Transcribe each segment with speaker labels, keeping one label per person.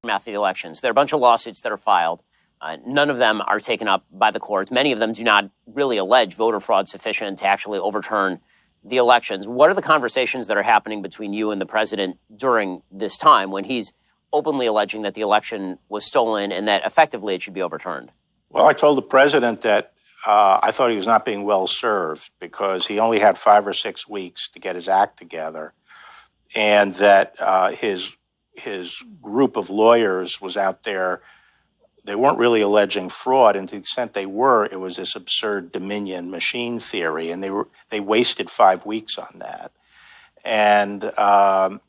Speaker 1: aftermath of the elections. There are a bunch of lawsuits that are filed. None of them are taken up by the courts. Many of them do not really allege voter fraud sufficient to actually overturn the elections. What are the conversations that are happening between you and the president during this time when he's openly alleging that the election was stolen and that effectively it should be overturned?
Speaker 2: Well, I told the president that I thought he was not being well served because he only had 5 or 6 weeks to get his act together, and that his group of lawyers was out there. They weren't really alleging fraud, and to the extent they were, it was this absurd Dominion machine theory, and they wasted 5 weeks on that. And I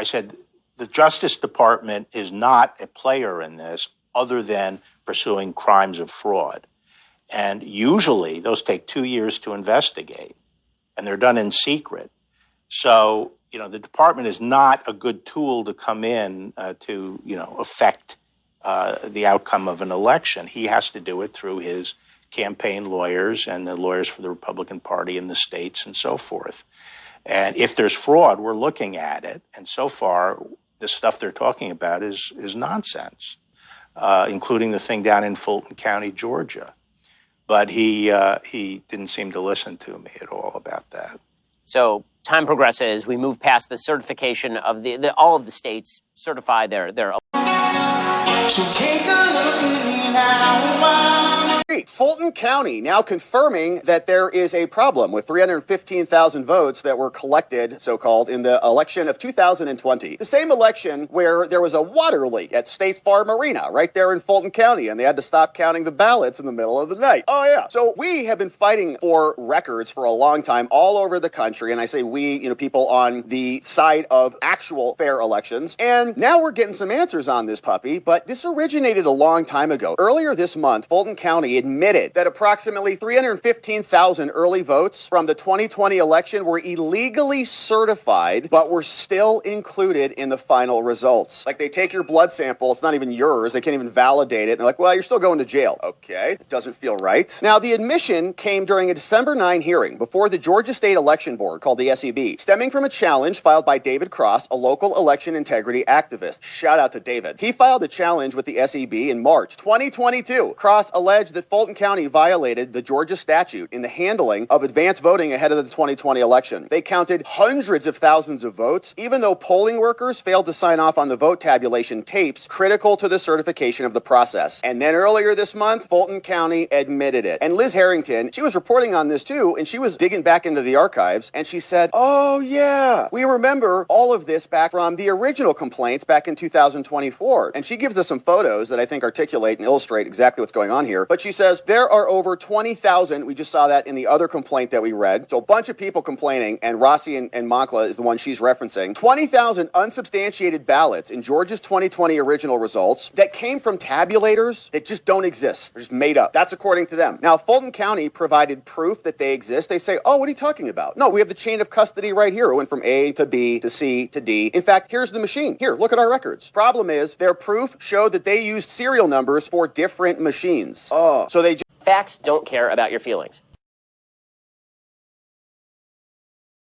Speaker 2: said, the Justice Department is not a player in this other than pursuing crimes of fraud. And usually those take 2 years to investigate, and they're done in secret. So, the department is not a good tool to come in to, affect the outcome of an election. He has to do it through his campaign lawyers and the lawyers for the Republican Party in the states and so forth. And if there's fraud, we're looking at it. And so far, the stuff they're talking about is nonsense, including the thing down in Fulton County, Georgia. But he didn't seem to listen to me at all about that.
Speaker 1: So time progresses. We move past the certification of all of the states certify their.
Speaker 3: So take a look at me now. Fulton County now confirming that there is a problem with 315,000 votes that were collected, so-called, in the election of 2020. The same election where there was a water leak at State Farm Arena right there in Fulton County, and they had to stop counting the ballots in the middle of the night. Oh, yeah. So we have been fighting for records for a long time all over the country, and I say we, people on the side of actual fair elections. And now we're getting some answers on this puppy, but this originated a long time ago. Earlier this month, Fulton County admitted that approximately 315,000 early votes from the 2020 election were illegally certified, but were still included in the final results. Like, they take your blood sample, it's not even yours, they can't even validate it, and they're like, well, you're still going to jail. Okay, it doesn't feel right. Now, the admission came during a December 9 hearing before the Georgia State Election Board, called the SEB, stemming from a challenge filed by David Cross, a local election integrity activist. Shout out to David. He filed a challenge with the SEB in March 2022. Cross alleged that Fulton County violated the Georgia statute in the handling of advance voting ahead of the 2020 election. They counted hundreds of thousands of votes, even though polling workers failed to sign off on the vote tabulation tapes critical to the certification of the process. And then earlier this month, Fulton County admitted it. And Liz Harrington, she was reporting on this too, and she was digging back into the archives, and she said, oh yeah, we remember all of this back from the original complaints back in 2024. And she gives us some photos that I think articulate and illustrate exactly what's going on here. But she says, there are over 20,000. We just saw that in the other complaint that we read. So a bunch of people complaining, and Rossi and Moncla is the one she's referencing. 20,000 unsubstantiated ballots in Georgia's 2020 original results that came from tabulators that just don't exist. They're just made up. That's according to them. Now, Fulton County provided proof that they exist. They say, oh, what are you talking about? No, we have the chain of custody right here. It went from A to B to C to D. In fact, here's the machine. Here, look at our records. Problem is, their proof showed that they used serial numbers for different machines. Oh, so they
Speaker 1: Facts don't care about your feelings.